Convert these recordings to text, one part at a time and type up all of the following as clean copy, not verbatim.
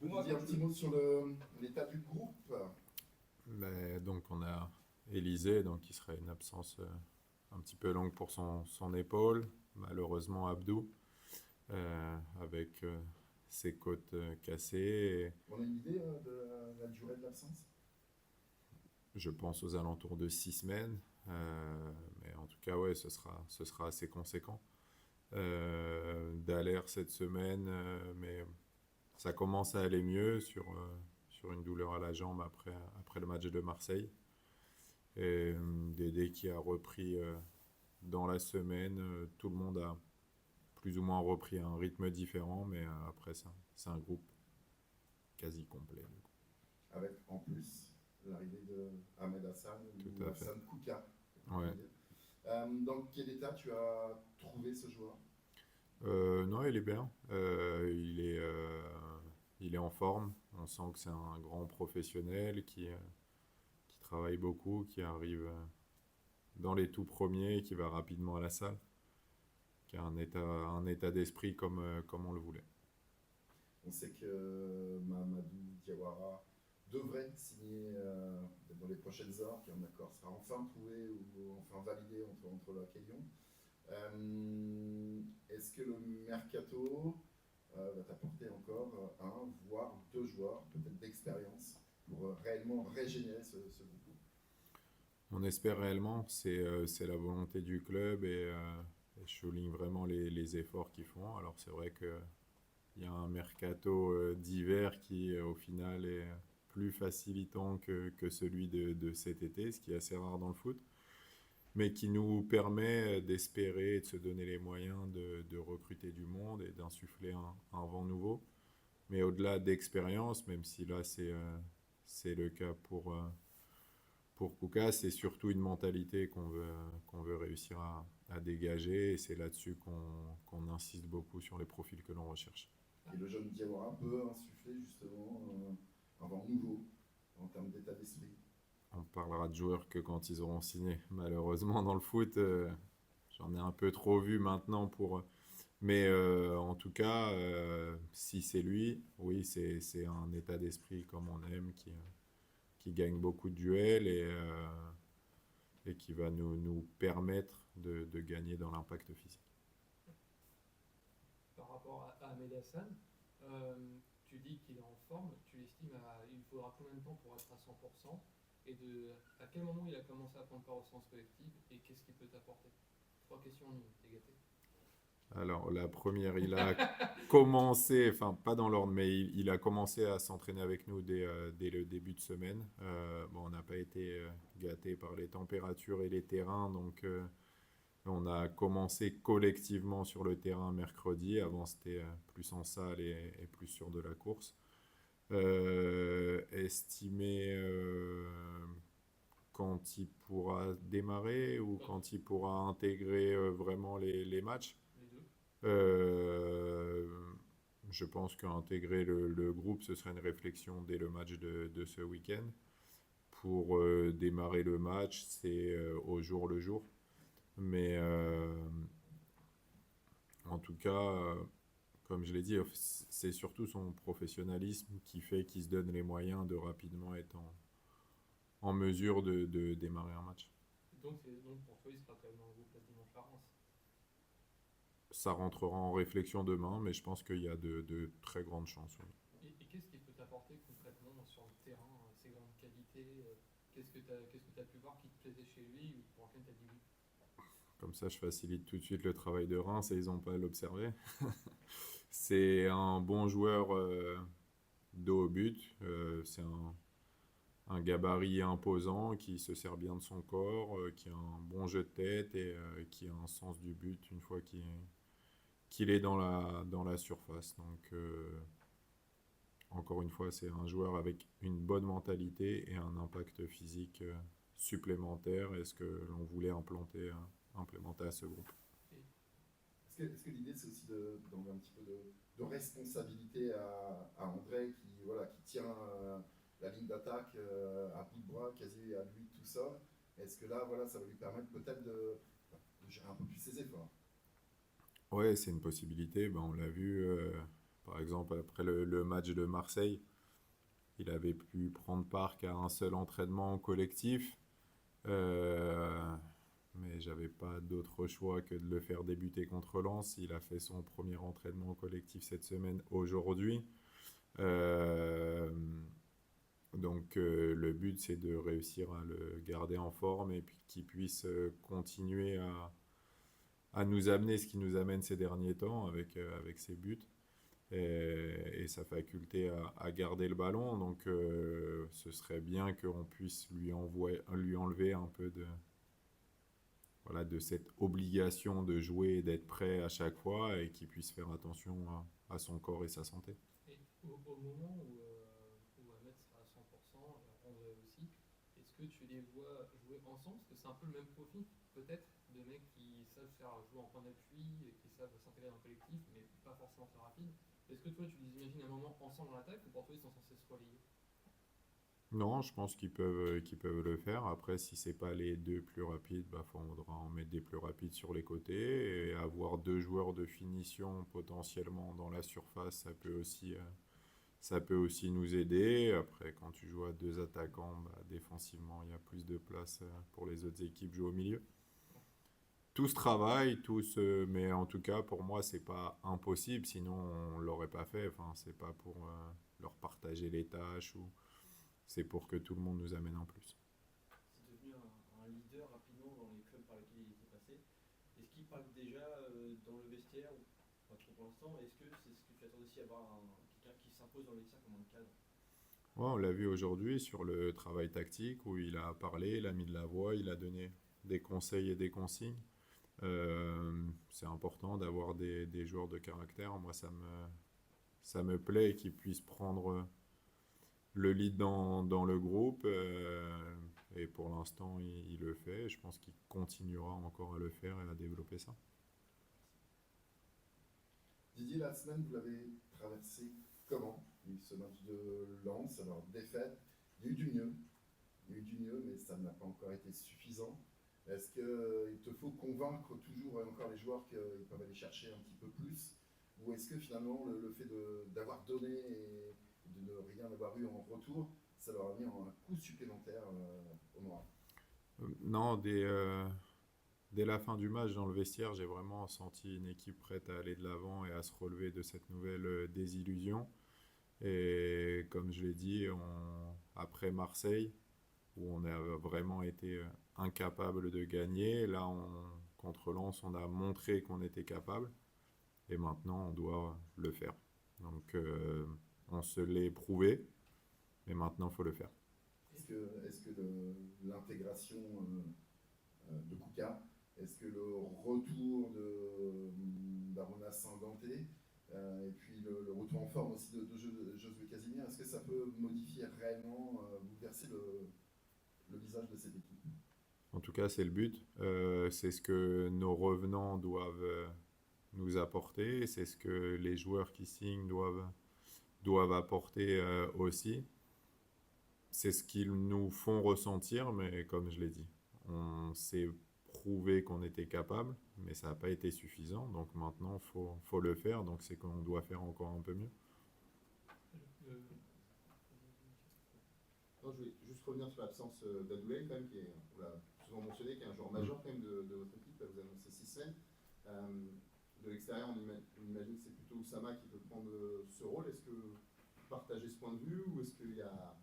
Benoît, dis un petit mot sur l'état du groupe. Mais donc on a Élysée, donc qui serait une absence un petit peu longue pour son épaule. Malheureusement Abdou, avec ses côtes cassées. On a une idée de la durée de l'absence? Je pense aux alentours de 6 semaines. Mais en tout cas, ouais, ce sera assez conséquent. Dallaire cette semaine, mais ça commence à aller mieux sur une douleur à la jambe après le match de Marseille. Et Dédé qui a repris dans la semaine. Tout le monde a plus ou moins repris un rythme différent, mais après ça, c'est un groupe quasi complet. Avec en plus l'arrivée de Ahmed Hassan Tout ou à fait. Hassan Kouka. Ouais. Dans quel état tu as trouvé ce joueur? Non, il est bien. Il est en forme. On sent que c'est un grand professionnel qui travaille beaucoup, qui arrive dans les tout premiers et qui va rapidement à la salle, qui a un état d'esprit comme on le voulait. On sait que Mahamadou Diawara devrait signer dans les prochaines heures, qu'un accord sera enfin trouvé ou enfin validé entre l'OAC et Lyon. Est-ce que le mercato va t'apporter encore un, voire deux joueurs, peut-être d'expérience, pour réellement régénérer ce groupe? On espère réellement, c'est la volonté du club et je souligne vraiment les efforts qu'ils font. Alors c'est vrai qu'il y a un mercato d'hiver qui au final est plus facilitant que celui de cet été, ce qui est assez rare dans le foot, mais qui nous permet d'espérer et de se donner les moyens de recruter du monde et d'insuffler un vent nouveau. Mais au-delà d'expérience, même si là c'est le cas pour Kouka, c'est surtout une mentalité qu'on veut réussir à dégager et c'est là-dessus qu'on insiste beaucoup sur les profils que l'on recherche. Et le jeune Diawara peut insuffler justement un vent nouveau en termes d'état d'esprit. On parlera de joueurs que quand ils auront signé. Malheureusement, dans le foot, j'en ai un peu trop vu maintenant pour. Mais en tout cas, si c'est lui, oui, c'est un état d'esprit comme on aime, qui gagne beaucoup de duels et qui va nous permettre de gagner dans l'impact physique. Par rapport à Ahmed Hassan, tu dis qu'il est en forme, tu l'estimes il faudra combien de temps pour être à 100% et à quel moment il a commencé à prendre part au sens collectif et qu'est-ce qu'il peut t'apporter? Trois questions en une, t'es gâté. Alors, la première, il a commencé, enfin pas dans l'ordre, mais il a commencé à s'entraîner avec nous dès le début de semaine. Bon, on n'a pas été gâtés par les températures et les terrains, donc on a commencé collectivement sur le terrain mercredi. Avant, c'était plus en salle et plus sur de la course. Estimer quand il pourra démarrer ou quand il pourra intégrer vraiment les matchs. Les deux. Euh, je pense qu'intégrer le groupe, ce serait une réflexion dès le match de ce week-end. Pour démarrer le match, c'est au jour le jour. Mais en tout cas, comme je l'ai dit, c'est surtout son professionnalisme qui fait qu'il se donne les moyens de rapidement être en mesure de démarrer un match. Donc pour toi, il sera quand même dans le groupe la dimanche à Reims. Ça rentrera en réflexion demain, mais je pense qu'il y a de très grandes chances. Oui. Et qu'est-ce qu'il peut t'apporter concrètement sur le terrain, ses grandes qualités qu'est-ce que tu as pu voir qui te plaisait chez lui ou pour lequel tu as dit oui? Comme ça, je facilite tout de suite le travail de Reims et ils n'ont pas à l'observer. C'est un bon joueur dos au but. C'est un gabarit imposant qui se sert bien de son corps, qui a un bon jeu de tête et qui a un sens du but une fois qu'il est dans la surface. Donc, encore une fois, c'est un joueur avec une bonne mentalité et un impact physique supplémentaire. Est-ce que l'on voulait implémenter à ce groupe? Est-ce que l'idée c'est aussi d'enlever un petit peu de responsabilité à André qui tient la ligne d'attaque à bout de bras, quasi à lui tout seul? Est-ce que là, ça va lui permettre peut-être de gérer un peu plus ses efforts? Ouais, c'est une possibilité. Ben, on l'a vu Par exemple, après le match de Marseille, il avait pu prendre part qu'à un seul entraînement collectif. Euh, mais j'avais pas d'autre choix que de le faire débuter contre Lens. Il a fait son premier entraînement collectif cette semaine aujourd'hui. Euh, donc le but c'est de réussir à le garder en forme et puis qu'il puisse continuer à nous amener ce qui nous amène ces derniers temps avec ses buts et sa faculté à garder le ballon. Donc ce serait bien qu'on puisse lui enlever un peu voilà, de cette obligation de jouer et d'être prêt à chaque fois et qu'il puisse faire attention à son corps et sa santé. Et au moment où Ahmed sera à 100%, André aussi, est-ce que tu les vois jouer ensemble? Parce que c'est un peu le même profil, peut-être, de mecs qui savent faire jouer en point d'appui, et qui savent s'intégrer dans le collectif, mais pas forcément très rapide. Est-ce que toi, tu les imagines un moment ensemble dans l'attaque, ou pour toi, ils sont censés se relayer? Non, je pense qu'ils peuvent le faire. Après, si c'est pas les deux plus rapides, bah, faudra en mettre des plus rapides sur les côtés et avoir deux joueurs de finition potentiellement dans la surface, ça peut aussi nous aider. Après, quand tu joues à deux attaquants, bah, défensivement, il y a plus de place pour les autres équipes jouer au milieu. Tous travaillent, mais en tout cas, pour moi, c'est pas impossible. Sinon, on l'aurait pas fait. Enfin, c'est pas pour leur partager les tâches ou c'est pour que tout le monde nous amène en plus. C'est devenu un leader rapidement dans les clubs par lesquels il était passé. Est-ce qu'il parle déjà dans le vestiaire ou pas trop pour l'instant? Est-ce que c'est ce que tu attends aussi, avoir quelqu'un qui s'impose dans le vestiaire comme un cadre? Ouais, on l'a vu aujourd'hui sur le travail tactique où il a parlé, il a mis de la voix, il a donné des conseils et des consignes. C'est important d'avoir des joueurs de caractère. Moi, ça me plaît qu'ils puissent prendre le lead dans le groupe. Et pour l'instant, il le fait. Je pense qu'il continuera encore à le faire et à développer ça. Didier, la semaine, vous l'avez traversé comment? Il y a eu ce match de Lens, alors défaite, il y a eu du mieux, mais ça n'a pas encore été suffisant. Est-ce qu'il te faut convaincre toujours et encore les joueurs qu'ils peuvent aller chercher un petit peu plus? Ou est-ce que finalement le fait d'avoir donné et de ne rien avoir eu en retour, ça leur a mis un coup supplémentaire au moral? Non, dès la fin du match dans le vestiaire, j'ai vraiment senti une équipe prête à aller de l'avant et à se relever de cette nouvelle désillusion. Et comme je l'ai dit, après Marseille, où on a vraiment été incapable de gagner, là, contre Lens, on a montré qu'on était capable. Et maintenant, on doit le faire. Donc on se l'est prouvé, mais maintenant, il faut le faire. Est-ce que l'intégration de Kuka, est-ce que le retour d'Arona Sanganté, et puis le retour en forme aussi de Josué Casimir, est-ce que ça peut modifier réellement, bouleverser le visage de cette équipe? En tout cas, c'est le but. C'est ce que nos revenants doivent nous apporter. C'est ce que les joueurs qui signent doivent apporter aussi. C'est ce qu'ils nous font ressentir, mais comme je l'ai dit, on s'est prouvé qu'on était capable, mais ça n'a pas été suffisant. Donc maintenant, faut le faire. Donc c'est qu'on doit faire encore un peu mieux. Non, je voulais juste revenir sur l'absence d'Adoulay, quand même, on l'a souvent mentionné, qui est un joueur majeur quand même de votre équipe. Là, vous annoncez 6 semaines. De l'extérieur, on imagine que c'est plutôt Oussama qui peut prendre ce rôle. Est-ce que vous partagez ce point de vue ou est-ce qu'il y a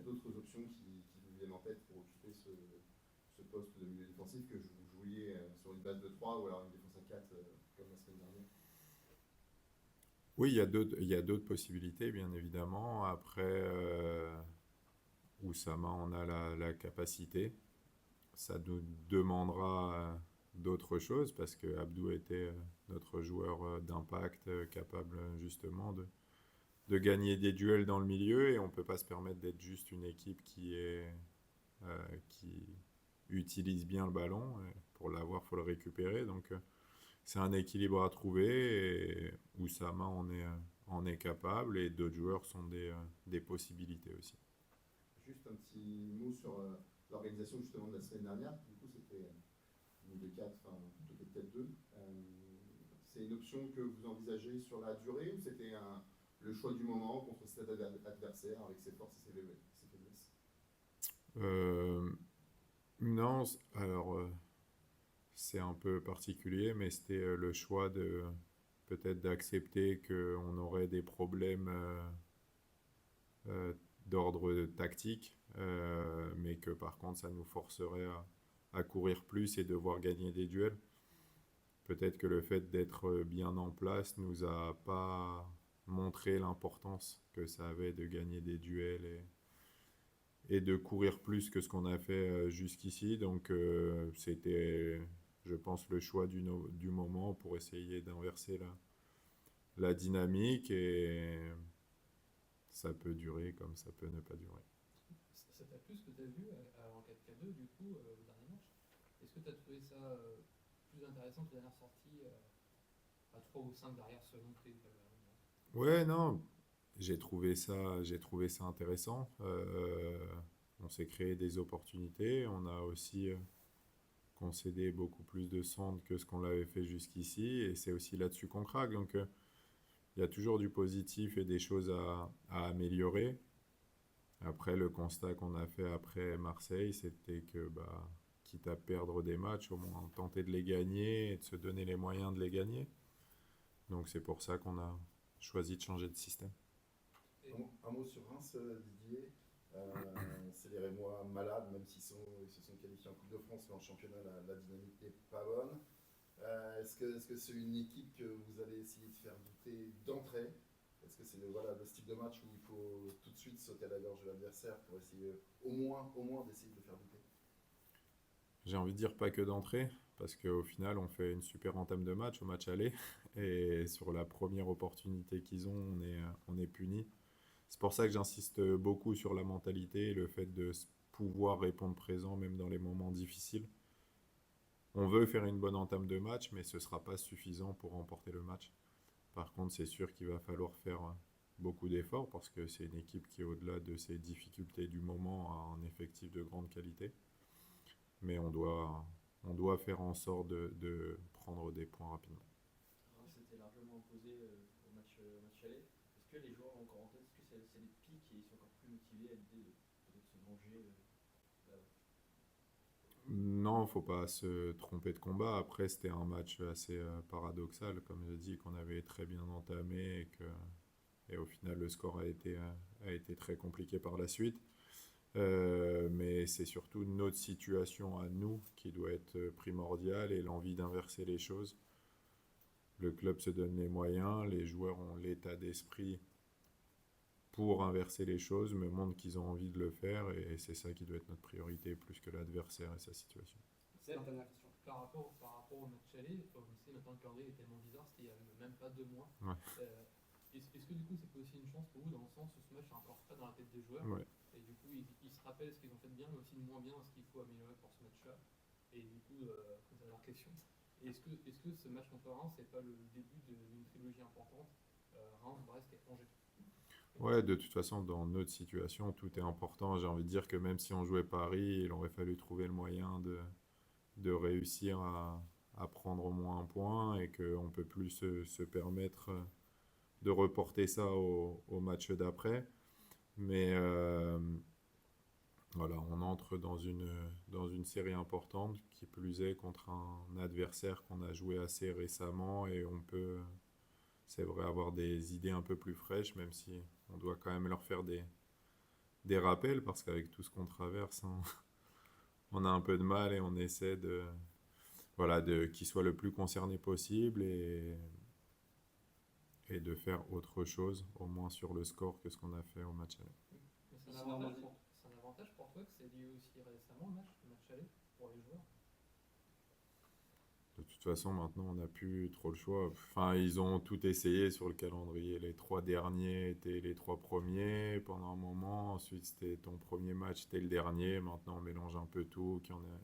d'autres options qui vous viennent en tête pour occuper ce poste de milieu défensif, que vous jouiez sur une base de 3 ou alors une défense à 4 comme la semaine dernière? Oui, il y a d'autres possibilités, bien évidemment. Après, Oussama en a la capacité. Ça nous demandera d'autres choses parce que Abdou était notre joueur d'impact capable justement de gagner des duels dans le milieu et on ne peut pas se permettre d'être juste une équipe qui utilise bien le ballon. Et pour l'avoir, il faut le récupérer. Donc c'est un équilibre à trouver et Oussama en est capable et d'autres joueurs sont des possibilités aussi. Juste un petit mot sur l'organisation justement de la semaine dernière. Du coup, c'était une de 4, enfin plutôt que peut-être 2. C'est une option que vous envisagez sur la durée ou c'était le choix du moment contre cet adversaire avec ses forces et ses faiblesses? Non, alors c'est un peu particulier, mais c'était le choix de peut-être d'accepter qu'on aurait des problèmes d'ordre tactique, mais que par contre ça nous forcerait à courir plus et devoir gagner des duels. Peut-être que le fait d'être bien en place nous a pas montré l'importance que ça avait de gagner des duels et de courir plus que ce qu'on a fait jusqu'ici. Donc c'était, je pense, le choix du moment pour essayer d'inverser la dynamique et ça peut durer comme ça peut ne pas durer. Ça t'a plu ce que tu as vu en 4K2 du coup au dernier match? Est-ce que tu as trouvé ça plus intéressant que la dernière sortie à 3 ou 5 derrière selon tes Ouais, non, j'ai trouvé ça intéressant. On s'est créé des opportunités, on a aussi concédé beaucoup plus de centres que ce qu'on l'avait fait jusqu'ici et c'est aussi là-dessus qu'on craque. Donc il y a toujours du positif et des choses à améliorer. Après, le constat qu'on a fait après Marseille, c'était que, bah, quitte à perdre des matchs, au moins tenter de les gagner et de se donner les moyens de les gagner. Donc c'est pour ça qu'on a choisi de changer de système. Un mot sur Reims, Didier. C'est les Rémois malades, même s'ils se sont qualifiés en Coupe de France, mais en championnat, la dynamique n'est pas bonne. Est-ce que c'est une équipe que vous allez essayer de faire douter d'entrée? Est-ce que c'est le style de match où il faut tout de suite sauter à la gorge de l'adversaire pour essayer au moins d'essayer de le faire douter? J'ai envie de dire pas que d'entrée, parce qu'au final, on fait une super entame de match au match aller. Et sur la première opportunité qu'ils ont, on est puni. C'est pour ça que j'insiste beaucoup sur la mentalité et le fait de pouvoir répondre présent même dans les moments difficiles. On veut faire une bonne entame de match, mais ce ne sera pas suffisant pour remporter le match. Par contre, c'est sûr qu'il va falloir faire beaucoup d'efforts parce que c'est une équipe qui, au-delà de ses difficultés du moment, a un effectif de grande qualité. Mais on doit faire en sorte de prendre des points rapidement. Reims s'était largement imposé au match aller. Est-ce que les joueurs ont encore en tête, est-ce que c'est les pics et ils sont encore plus motivés à l'idée de peut-être se venger là-bas? Non, faut pas se tromper de combat. Après, c'était un match assez paradoxal, comme je dis, qu'on avait très bien entamé et au final, le score a été très compliqué par la suite. Mais c'est surtout notre situation à nous qui doit être primordiale et l'envie d'inverser les choses. Le club se donne les moyens, les joueurs ont l'état d'esprit pour inverser les choses, me montrent qu'ils ont envie de le faire et c'est ça qui doit être notre priorité plus que l'adversaire et sa situation. C'est la dernière question. Par rapport au match aller, on sait maintenant que le calendrier est tellement bizarre, c'était il n'y a même pas 2 mois. Ouais. Est-ce que du coup c'est pas aussi une chance pour vous dans le sens où ce match est encore frais dans la tête des joueurs Ouais. et du coup ils se rappellent ce qu'ils ont fait de bien mais aussi de moins bien, ce qu'il faut améliorer pour ce match-là. Et du coup, dernière question, est-ce que ce match contre Reims c'est pas le début d'une trilogie importante, Reims, Brest et Angers? Ouais, de toute façon, dans notre situation, tout est important. J'ai envie de dire que même si on jouait Paris, il aurait fallu trouver le moyen de réussir à prendre au moins un point et qu'on ne peut plus se permettre de reporter ça au match d'après. Mais voilà, on entre dans une série importante, qui plus est contre un adversaire qu'on a joué assez récemment et on peut, c'est vrai, avoir des idées un peu plus fraîches, même si on doit quand même leur faire des rappels parce qu'avec tout ce qu'on traverse, on a un peu de mal et on essaie voilà, qu'ils soient le plus concernés possible et de faire autre chose, au moins sur le score, que ce qu'on a fait au match aller. Mais c'est un avantage pour toi que c'est lié aussi récemment le match aller pour les joueurs. De toute façon, maintenant, on n'a plus trop le choix. Enfin, ils ont tout essayé sur le calendrier. Les 3 derniers étaient les 3 premiers pendant un moment. Ensuite, c'était ton premier match, c'était le dernier. Maintenant, on mélange un peu tout, qu'il y en a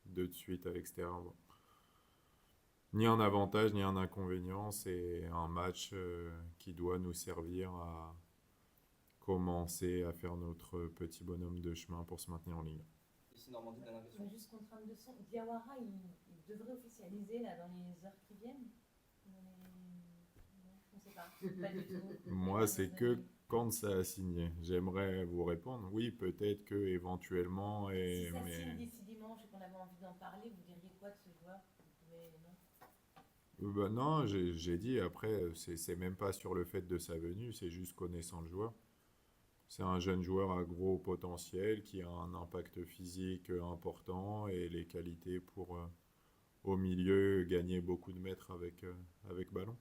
2 de suite à l'extérieur. Bon. Ni un avantage, ni un inconvénient. C'est un match qui doit nous servir à commencer à faire notre petit bonhomme de chemin pour se maintenir en Ligue. Ici Normandie, dernière question. Juste contre Anderson, Diawara, il devrait officialiser là, dans les heures qui viennent, dans les sait pas. Pas du tout. Moi, c'est que quand ça a signé. J'aimerais vous répondre, oui, peut-être que éventuellement, Si ça mais signe d'ici dimanche et qu'on avait envie d'en parler, vous diriez quoi de ce joueur? Vous pouvez, non? bah non, j'ai dit après, c'est même pas sur le fait de sa venue, c'est juste connaissant le joueur. C'est un jeune joueur à gros potentiel qui a un impact physique important et les qualités pour au milieu gagner beaucoup de mètres avec ballon.